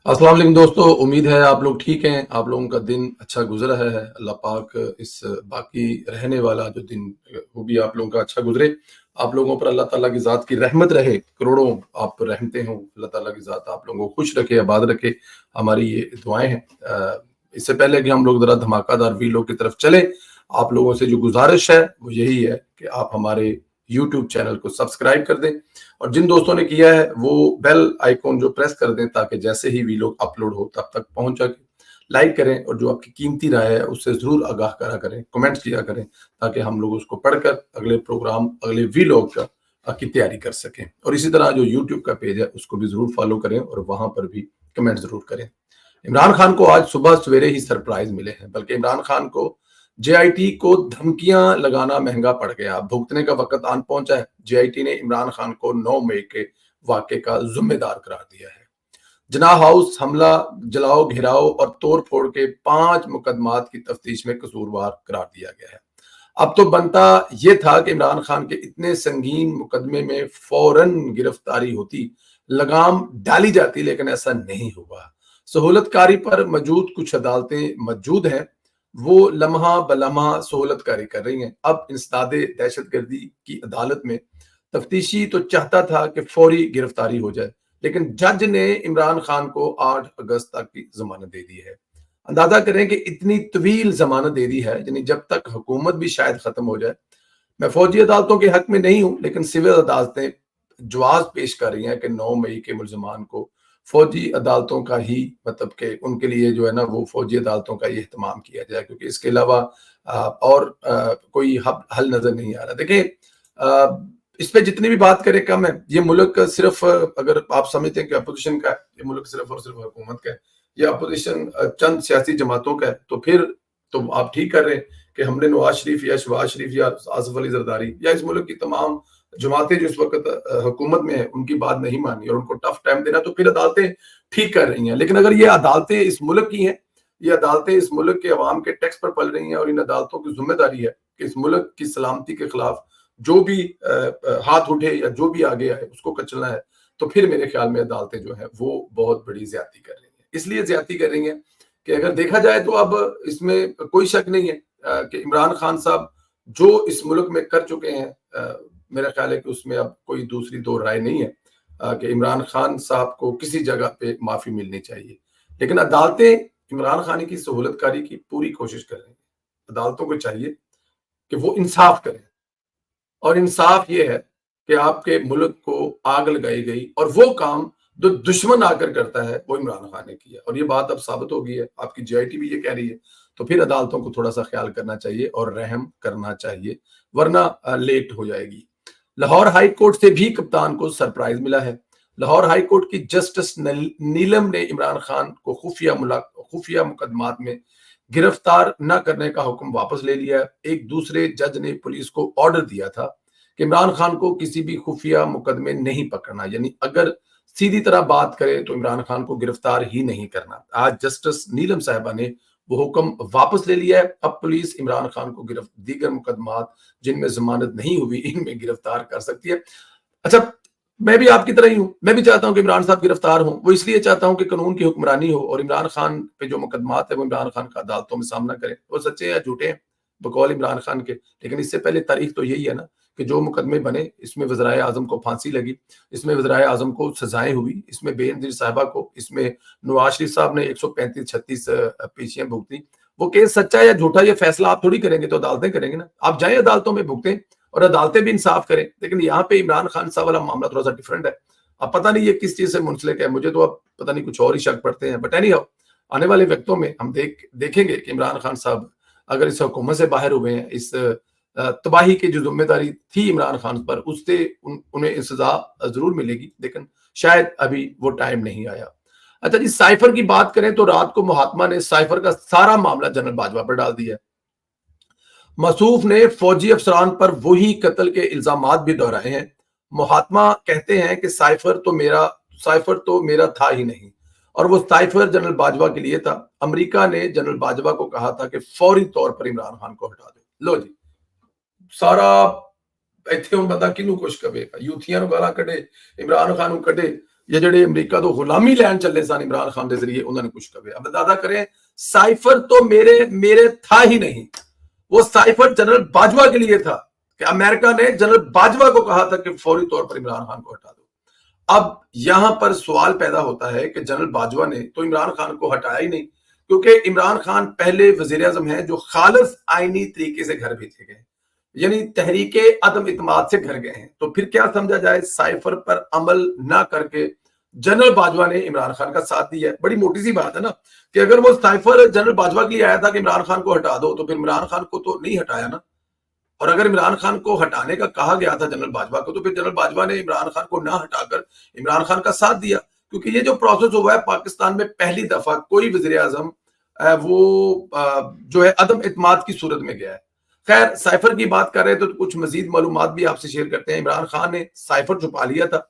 अस्सलाम वालेकुम दोस्तों, उम्मीद है आप लोग ठीक हैं, आप लोगों का दिन अच्छा गुज़र रहा है। अल्लाह पाक इस बाकी रहने वाला जो दिन वो भी आप लोगों का अच्छा गुज़रे। आप लोगों पर अल्लाह ताला की ज़ात की रहमत रहे, करोड़ों आप पर रहमतें हों, अल्लाह ताला की ज़ात आप लोगों को खुश रखे, आबाद रखे, हमारी ये दुआएँ हैं। इससे पहले कि हम लोग ज़रा धमाकेदार वीडियो की तरफ चलें, आप लोगों से जो गुज़ारिश है, वो यही है कि आप हमारे यूट्यूब चैनल को सब्सक्राइब कर दें और जिन दोस्तों ने किया है वो बेल आइकॉन जो प्रेस कर दें ताकि जैसे ही वीडियो अपलोड हो तब तक पहुंच सके। लाइक करें और जो आपकी कीमती राय है उससे जरूर आगाह करा करें, कमेंट्स किया करें ताकि हम लोग उसको पढ़कर अगले प्रोग्राम अगले वीलॉग की तैयारी कर सकें। और इसी तरह जो यूट्यूब का पेज है उसको भी जरूर फॉलो करें और वहां पर भी कमेंट जरूर करें। इमरान खान को आज सुबह सवेरे ही सरप्राइज मिले हैं, बल्कि इमरान खान को जेआईटी को धमकियां लगाना महंगा पड़ गया। भुगतने का वक्त आन पहुंचा है। जेआईटी ने इमरान खान को 9 मई के वाक़े का जिम्मेदार करार दिया है। जिन्ना हाउस हमला, जलाओ, घेराव और तोड़ फोड़ के 5 मुकदमात की तफ्तीश में कसूरवार करार दिया गया है। अब तो बनता यह था कि इमरान खान के इतने संगीन मुकदमे में फौरन गिरफ्तारी होती, लगाम डाली जाती, लेकिन ऐसा नहीं हुआ। सहूलतकारी पर मौजूद कुछ अदालतें मौजूद हैं, वो लम्हा बलम्हा सहूलतकारी कर रही हैं। अब इंसदादे दहशतगर्दी की अदालत में तफ्तीशी तो चाहता था कि फौरी गिरफ्तारी हो जाए, लेकिन जज ने इमरान खान को 8 अगस्त तक की जमानत दे दी है। अंदाजा करें कि इतनी तवील जमानत दे दी है, यानी जब तक हुकूमत भी शायद खत्म हो जाए। मैं फौजी अदालतों के हक में नहीं हूं, लेकिन सिविल अदालतें जवाब पेश कर रही हैं कि 9 मई के मुलजमान को फौजी अदालतों का ही मतलब कि उनके लिए जो है ना वो फौजी अदालतों का ही एहतमाम किया जाए, क्योंकि इसके अलावा और कोई हल नजर नहीं आ रहा। देखिए, इस पे जितनी भी बात करें कम है। ये मुल्क सिर्फ अगर आप समझते हैं कि अपोजिशन का है, ये मुल्क सिर्फ और सिर्फ हुकूमत का है, ये अपोजिशन चंद सियासी जमातों का है, तो फिर तो आप ठीक कर रहे हैं कि हमने नवाज शरीफ या शहबाज शरीफ या आसिफ अली जरदारी या इस मुल्क की तमाम जमातें जो इस वक्त हुकूमत में है उनकी बात नहीं मानी और उनको टफ टाइम देना, तो फिर अदालतें ठीक कर रही हैं। लेकिन अगर ये अदालतें इस मुल्क की हैं, ये अदालतें इस मुल्क के अवाम के टैक्स पर पल रही हैं और इन अदालतों की जिम्मेदारी है कि इस मुल्क की सलामती के खिलाफ जो भी हाथ उठे या जो भी आगे आए उसको कचलना है, तो फिर मेरे ख्याल में अदालतें जो है वो बहुत बड़ी ज्यादती कर रही हैं। इसलिए ज्यादती कर रही हैं कि अगर देखा जाए तो अब इसमें कोई शक नहीं है कि इमरान खान साहब जो इस मुल्क में कर चुके हैं, मेरा ख्याल है कि उसमें अब कोई दूसरी दो राय नहीं है कि इमरान खान साहब को किसी जगह पे माफी मिलनी चाहिए। लेकिन अदालतें इमरान खान की सहूलतकारी की पूरी कोशिश कर रही हैं। अदालतों को चाहिए कि वो इंसाफ करें, और इंसाफ ये है कि आपके मुल्क को आग लगाई गई और वो काम जो दुश्मन आकर करता है वो इमरान खान ने किया, और ये बात अब साबित हो गई है। आपकी जेआईटी भी ये कह रही है, तो फिर अदालतों को थोड़ा सा ख्याल करना चाहिए और रहम करना चाहिए, वरना लेट हो जाएगी। लाहौर हाई कोर्ट से भी कप्तान को सरप्राइज मिला है। लाहौर हाई कोर्ट की जस्टिस नीलम ने इमरान खान को खुफिया मुकदमात में गिरफ्तार न करने का हुक्म वापस ले लिया। एक दूसरे जज ने पुलिस को ऑर्डर दिया था कि इमरान खान को किसी भी खुफिया मुकदमे नहीं पकड़ना, यानी अगर सीधी तरह बात करें तो इमरान खान को गिरफ्तार ही नहीं करना। आज जस्टिस नीलम साहिबा ने वो हुक्म वापस ले लिया है। अब पुलिस इमरान खान को दीगर मुकदमात जिनमें जमानत नहीं हुई इनमें गिरफ्तार कर सकती है। अच्छा, मैं भी आपकी तरह ही हूं, मैं भी चाहता हूं कि इमरान साहब गिरफ्तार हों। वो इसलिए चाहता हूं कि कानून की हुक्मरानी हो और इमरान खान पे जो मुकदमात है वो इमरान खान का अदालतों में सामना करें, वो सच्चे या झूठे हैं बकौल इमरान खान के। लेकिन इससे पहले तारीख तो यही है ना कि जो मुकदमे बने, इसमें वज़राए आज़म को फांसी लगी, इसमें वज़राए आज़म को सजाएं हुई, इसमें बेनज़ीर साहिबा को, इसमें नवाज शरीफ साहब ने 135-36 पेशियां भुगती। वो केस सच्चा या झूठा ये फैसला आप थोड़ी करेंगे, तो अदालतें करेंगे ना। आप जाएं अदालतों में भुगतें और अदालतें भी इंसाफ करें। लेकिन यहाँ पे इमरान खान साहब वाला मामला थोड़ा सा डिफरेंट है। अब पता नहीं ये किस चीज से मुंसलिक है, मुझे तो अब पता नहीं कुछ और ही शक पड़ते हैं। बट एनी हाउ, आने वाले वक्तों में हम देखेंगे कि इमरान खान साहब अगर इस हुकूमत से बाहर हुए हैं, इस तबाही की जो जिम्मेदारी थी इमरान खान पर उससे उन्हें सजा जरूर मिलेगी, लेकिन शायद अभी वो टाइम नहीं आया। अच्छा जी, साइफर की बात करें तो रात को महात्मा ने साइफर का सारा मामला जनरल बाजवा पर डाल दिया। मसूफ ने फौजी अफसरान पर वही कत्ल के इल्जामात भी दोहराए हैं। महात्मा कहते हैं कि साइफर तो मेरा था ही नहीं, और वो साइफर जनरल बाजवा के लिए था। अमेरिका ने जनरल बाजवा को कहा था कि फौरी तौर पर इमरान खान को हटा दो। लो जी, सारा ਇੱਥੇ ਹੁਣ ਬੰਦਾ ਕਿਹਨੂੰ ਕੁਛ ਕਵੇ, ਯੂਥੀਆਂ ਨੂੰ ਗਾਲਾਂ ਕੱਢੇ, ਇਮਰਾਨ ਖਾਨ ਨੂੰ ਕੱਢੇ, یہ جڑے امریکہ تو غلامی لین چلے سن عمران خان کے ذریعے انہوں نے کچھ کبھی اب اندازہ کریں سائفر تو میرے تھا ہی نہیں، وہ سائفر جنرل باجوہ کے لیے تھا کہ امریکہ نے جنرل باجوہ کو کہا تھا کہ فوری طور پر عمران خان کو ہٹا دو۔ اب یہاں پر سوال پیدا ہوتا ہے کہ جنرل باجوہ نے تو عمران خان کو ہٹایا ہی نہیں، کیونکہ عمران خان پہلے وزیر اعظم ہیں جو خالص آئینی طریقے سے گھر بھیجے گئے، یعنی تحریک عدم اعتماد سے گھر گئے ہیں، تو پھر کیا سمجھا جائے سائفر پر عمل نہ کر کے جنرل باجوہ نے عمران خان کا ساتھ دیا ہے۔ بڑی موٹی سی بات ہے نا کہ اگر وہ سائفر جنرل باجوہ کے لیے آیا تھا کہ عمران خان کو ہٹا دو تو پھر عمران خان کو تو نہیں ہٹایا نا، اور اگر عمران خان کو ہٹانے کا کہا گیا تھا جنرل باجوہ کو تو پھر جنرل باجوہ نے عمران خان کو نہ ہٹا کر عمران خان کا ساتھ دیا، کیونکہ یہ جو پروسیس ہوا ہے پاکستان میں پہلی دفعہ کوئی وزیر اعظم وہ جو ہے عدم اعتماد کی صورت میں گیا ہے۔ خیر سائفر کی بات کر رہے تو کچھ مزید معلومات بھی آپ سے شیئر کرتے ہیں۔ عمران خان نے سائفر چھپا لیا تھا،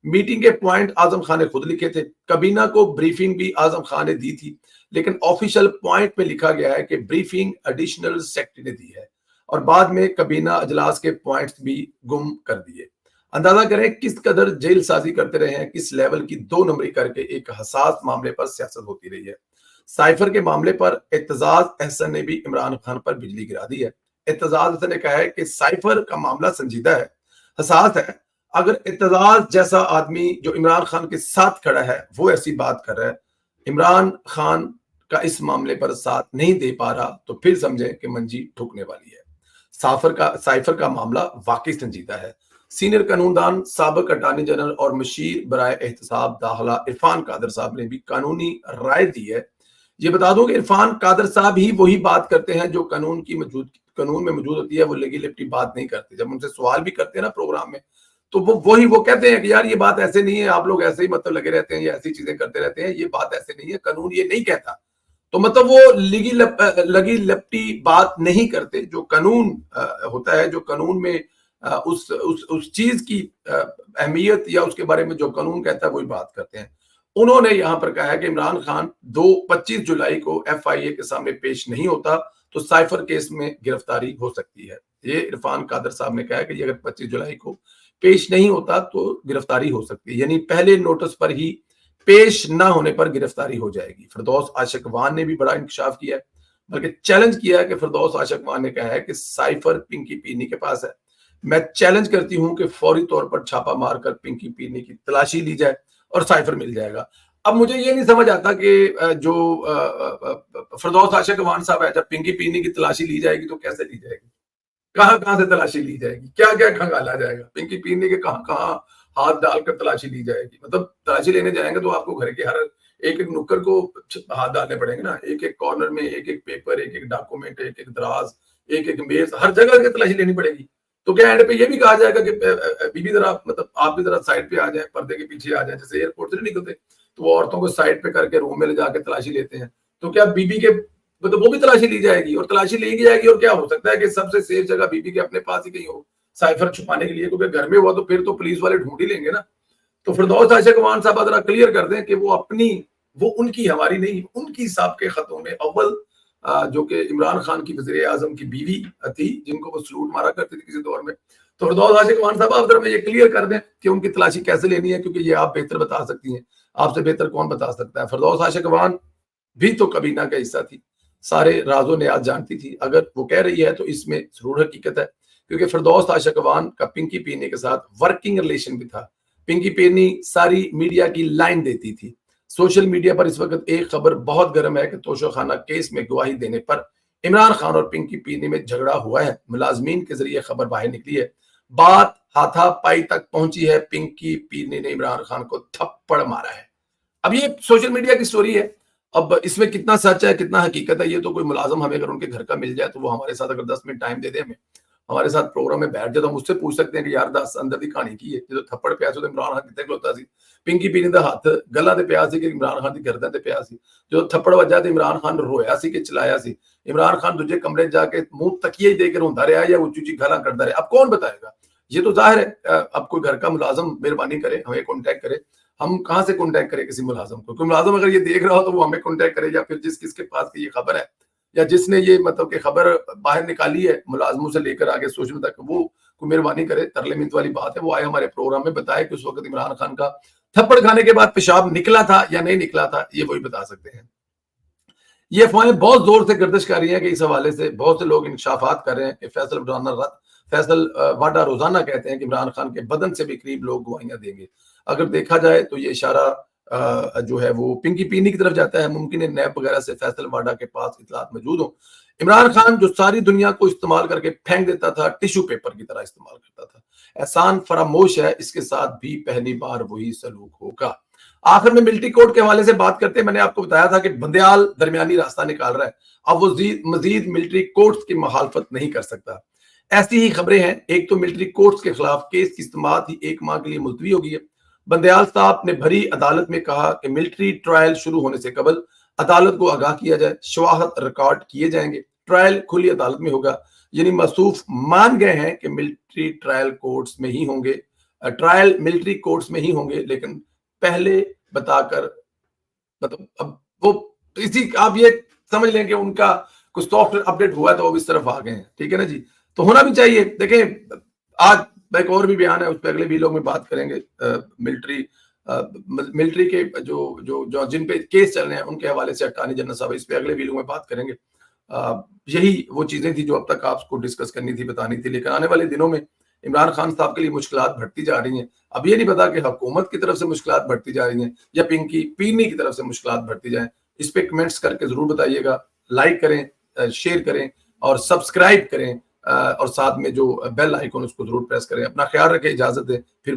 میٹنگ کے پوائنٹ اعظم خان نے خود لکھے تھے، کابینہ کو بریفنگ بھی اعظم خان نے دی تھی، لیکن آفیشل پوائنٹ میں لکھا گیا ہے کہ بریفنگ ایڈیشنل سیکرٹری نے دی ہے، اور بعد میں کابینہ اجلاس کے پوائنٹس بھی گم کر دیے۔ اندازہ کریں کس قدر جیل سازی کرتے رہے ہیں، کس لیول کی 2 نمبری کر کے ایک حساس معاملے پر سیاست ہوتی رہی ہے۔ سائفر کے معاملے پر اعتزاز احسن نے بھی عمران خان پر بجلی گرا دی ہے۔ اعتزاز احسن نے کہا ہے کہ سائفر کا معاملہ سنجیدہ ہے، حساس ہے، اگر اعتزاز جیسا آدمی جو عمران خان کے ساتھ کھڑا ہے وہ ایسی بات کر رہا ہے، عمران خان کا اس معاملے پر ساتھ نہیں دے پا رہا تو پھر سمجھیں کہ منجی ٹھکنے والی ہے۔ سائفر کا معاملہ واقعی سنجیدہ ہے۔ سینئر قانون دان سابق اٹارنی جنرل اور مشیر برائے احتساب داخلہ عرفان قادر صاحب نے بھی قانونی رائے دی ہے۔ یہ بتا دوں کہ عرفان قادر صاحب ہی وہی بات کرتے ہیں جو قانون میں موجود ہوتی ہے، وہ لگی لپٹی بات نہیں کرتے۔ جب ان سے سوال بھی کرتے ہیں نا پروگرام میں تو وہ کہتے ہیں کہ یار یہ بات ایسے نہیں ہے، آپ لوگ ایسے ہی مطلب لگے رہتے ہیں یا ایسی چیزیں کرتے رہتے ہیں، یہ بات ایسے نہیں ہے، قانون یہ نہیں کہتا۔ تو مطلب وہ لگی لپٹی بات نہیں کرتے، جو قانون ہوتا ہے، جو قانون میں اس چیز کی اہمیت یا اس کے بارے میں جو قانون کہتا ہے وہی بات کرتے ہیں۔ انہوں نے یہاں پر کہا ہے کہ عمران خان 25 جولائی کو FIA کے سامنے پیش نہیں ہوتا تو سائفر کیس میں گرفتاری ہو سکتی ہے۔ یہ عرفان قادر صاحب نے کہا ہے کہ اگر 25 جولائی کو پیش نہیں ہوتا تو گرفتاری ہو سکتی ہے، یعنی پہلے نوٹس پر ہی پیش نہ ہونے پر گرفتاری ہو جائے گی۔ فردوس عاشق وان نے بھی بڑا انکشاف کیا ہے، بلکہ چیلنج کیا ہے کہ فردوس عاشق وان نے کہا ہے کہ سائفر پنکی پینی کے پاس ہے، میں چیلنج کرتی ہوں کہ فوری طور پر چھاپا مار کر پنکی پینی کی تلاشی لی جائے اور سائفر مل جائے گا۔ اب مجھے یہ نہیں سمجھ آتا کہ جو فردوس عاشق وان صاحب ہے، جب پنکی پینی کی تلاشی لی جائے گی تو کیسے لی جائے گی، کہاں سے تلاشی لی جائے گی، کیا کھنگالا جائے گا، پنکی پینی کے کہاں ہاتھ ڈال کر تلاشی لی جائے گی۔ مطلب تلاشی لینے جائیں گے تو آپ کو گھر کے ہر ایک نکر کو ہاتھ ڈالنے پڑیں گے نا، ایک کارنر میں ایک پیپر، ایک ڈاکومنٹ، ایک دراز، ایک میز، ہر جگہ کی تلاشی لینی پڑے گی۔ تو کیا اینڈ پہ یہ بھی کہا جائے گا کہ بی بی ذرا مطلب آپ بھی ذرا سائڈ پہ آ جائیں، پردے کے پیچھے آ جائیں، جیسے ایئرپورٹ سے نہیں نکلتے تو وہ عورتوں کو سائڈ پہ کر کے روم میں لے جا کے تلاشی لیتے ہیں، تو کیا بی بی کے مطلب وہ بھی تلاشی لی جائے گی، اور تلاشی لی جائے گی، اور کیا ہو سکتا ہے کہ سب سے سیف جگہ بی بی کے اپنے پاس ہی کہیں ہو سائفر چھپانے کے لیے، کیونکہ گھر میں ہوا تو پھر تو پولیس والے ڈھونڈ ہی لیں گے نا۔ تو فردوس عاشق وان صاحب ذرا کلیئر کر دیں کہ وہ ان کی ہماری نہیں، ان کی سابقہ خطوں میں اول جو کہ عمران خان کی وزیر اعظم کی بیوی تھی جن کو وہ سلوٹ مارا کرتی تھی کسی دور میں۔ تو فردوس عاشق وان صاحب آپ ذرا میں یہ کلیئر کر دیں کہ ان کی تلاشی کیسے لینی ہے، کیونکہ یہ آپ بہتر بتا سکتی ہیں، آپ سے بہتر کون بتا سکتا ہے۔ فردوس عاشق وان بھی تو کابینہ کا حصہ تھی، سارے راز و نیاز جانتی تھی، اگر وہ کہہ رہی ہے تو اس میں ضرور حقیقت ہے، کیونکہ فردوس عاشق وان کا پنکی پینی کے ساتھ ورکنگ ریلیشن بھی تھا۔ پنکی پینی ساری میڈیا کی لائن دیتی تھی۔ سوشل میڈیا پر اس وقت ایک خبر بہت گرم ہے کہ توشہ خانہ کیس میں گواہی دینے پر عمران خان اور پنکی پینی میں جھگڑا ہوا ہے، ملازمین کے ذریعے خبر باہر نکلی ہے، بات ہاتھا پائی تک پہنچی ہے، پنکی پینی نے عمران خان کو تھپڑ مارا ہے۔ اب یہ سوشل میڈیا کی سٹوری ہے، اب اس میں کتنا سچ ہے کتنا حقیقت ہے یہ تو کوئی ملازم ہمیں اگر ان کے گھر کا مل جائے تو وہ ہمارے ساتھ اگر 10 منٹ ٹائم دے دے ہمیں، ہمارے ساتھ پروگرام میں بیٹھ جائے تو ہم اس سے پوچھ سکتے ہیں کہ یار دس اندر دی کہانی کی ہے، جو تھپڑ پیا سی عمران خان کتنے کھلوتا سی، پنکی پینی دا ہاتھ گلا تے پیا سی کہ عمران خان دی گردن تے پیا سی، جو تھپڑ وجہ تے عمران خان رویا سی کہ چلایا سی، عمران خان دوجے کمرے جا کے منہ تکیے دے کے روندا رہا یا اونچی اونچی گالاں کردا رہا، اب کون بتائے گا؟ یہ تو ظاہر ہے اب کوئی گھر کا ملازم مہربانی کرے ہمیں کانٹیکٹ کرے، ہم کہاں سے کانٹیکٹ کریں کسی ملازم کو؟ کوئی ملازم اگر یہ دیکھ رہا ہو تو وہ ہمیں کانٹیکٹ کرے، یا پھر جس کے پاس یہ خبر ہے یا جس نے یہ مطلب کہ خبر باہر نکالی ہے ملازموں سے لے کر آگے سوشل تک، وہ کوئی مہربانی کرے، ترلے منت والی بات ہے، وہ آئے ہمارے پروگرام میں بتائے کہ اس وقت عمران خان کا थप्पड़ खाने के बाद पेशाब निकला था या नहीं निकला था, ये वही बता सकते हैं। ये अफवाहें बहुत जोर से गर्दिश कर रही हैं कि इस हवाले से बहुत से लोग इंकशाफात कर रहे हैं कि फैसल वाडा रोजाना कहते हैं कि इमरान खान के बदन से भी करीब लोग गवाहियां देंगे। अगर देखा जाए तो ये इशारा जो है वो पिंकी पीनी की तरफ जाता है। मुमकिन है नैब वगैरह से फैसल वाडा के पास इतलात मौजूद हो। इमरान खान जो सारी दुनिया को इस्तेमाल करके फेंक देता था, टिश्यू पेपर की तरह इस्तेमाल करता था, एहसान फरामोश है, इसके साथ भी पहली बार वही सलूक होगा। आखिर में मिलिट्री कोर्ट के हवाले से बात करते हैं। मैंने आपको बताया था कि बंदयाल दरमियानी रास्ता निकाल रहा है, अब वो मजीद मिलिट्री कोर्ट्स की मुखालफत नहीं कर सकता। ऐसी ही खबरें हैं। एक तो मिलिट्री कोर्ट्स के खिलाफ केस की समाअत ही 1 माह के लिए मुलतवी हो गई है। बंदयाल साहब ने भरी अदालत में कहा कि मिलिट्री ट्रायल शुरू होने से कबल अदालत को आगाह किया जाए, शवाहद रिकॉर्ड किए जाएंगे, ट्रायल खुली अदालत में होगा। यानी मसूफ मान गए हैं कि मिलिट्री ट्रायल कोर्ट्स में ही होंगे, ट्रायल मिलिट्री कोर्ट्स में ही होंगे, लेकिन पहले बताकर, मतलब अब वो इसी आप ये समझ लें कि उनका कुछ सॉफ्टवेयर अपडेट हुआ तो वो इस तरफ आ गए हैं। ठीक है ना जी, तो होना भी चाहिए। देखें, आज एक और भी बयान है, उस पर अगले वीडियो में बात करेंगे। मिलिट्री के जो जो जो जिन पे केस चल रहे हैं उनके हवाले से अटॉर्नी जनरल साहब, इस पे अगले वीडियो में बात करेंगे। यही वो चीजें थी जो अब तक आपको डिस्कस करनी थी, बतानी थी, लेकिन आने वाले दिनों में इमरान खान साहब के लिए मुश्किलात बढ़ती जा रही हैं। अब ये नहीं पता कि हुकूमत की तरफ से मुश्किलात बढ़ती जा रही हैं या पिंकी पीनी की तरफ से मुश्किलात बढ़ती जाएं। इस पे कमेंट्स करके जरूर बताइएगा, लाइक करें, शेयर करें और सब्सक्राइब करें, और साथ में जो बेल आइकन उसको जरूर प्रेस करें। अपना ख्याल रखें, इजाजत दें, फिर